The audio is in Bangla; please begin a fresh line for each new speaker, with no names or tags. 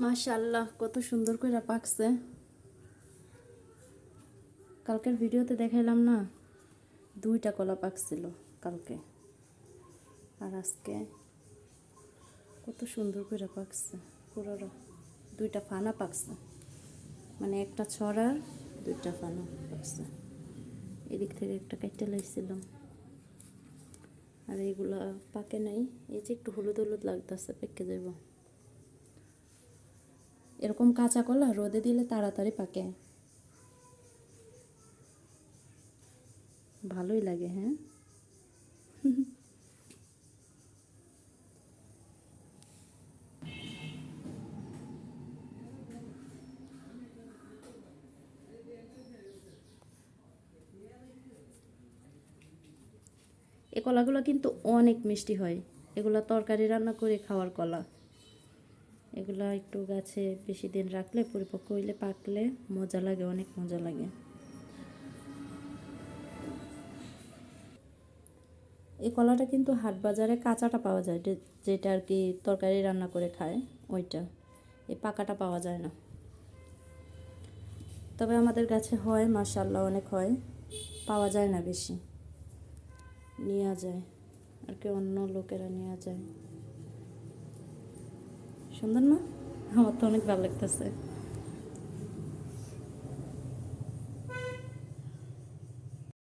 মাশাআল্লাহ কত সুন্দর করে পাকছে। কালকের ভিডিওতে দেখাইলাম না, 2টা কলা পাকছিল কালকে, আর আজকে কত সুন্দর করে পাকছে। পুরোটা 2টা ফানা পাকছে, মানে একটা ছড়ার 2টা ফানা পাকছে। এদিক থেকে একটা কেটে লাইছিলাম, আর এগুলা পাকে নাই। এই যে একটু হলুদ হলুদ লাগতেছে, পেকে যাব। এরকম কাঁচা কলা রোদে দিলে তাড়াতাড়ি পাকে, ভালোই লাগে। হ্যাঁ, এই কলাগুলো কিন্তু অনেক মিষ্টি হয়। এগুলা তরকারি রান্না করে খাওয়ার কলা। এগুলা একটু গাছে বেশি দিন রাখলে, পরিপক্ক হইলে, পাকলে মজা লাগে, অনেক মজা লাগে। এই কলাটা কিন্তু হাট বাজারে কাঁচাটা পাওয়া যায়, যেটা আর কি তরকারি রান্না করে খায় ওইটা। এই পাকাটা পাওয়া যায় না। তবে আমাদের গাছে হয়, মাশাআল্লাহ অনেক হয়, পাওয়া যায় না বেশি। নেওয়া যায় আর কি, অন্য লোকেরা নেওয়া যায়। সুন্দর না? আমার তো অনেক ভালো লাগতেছে।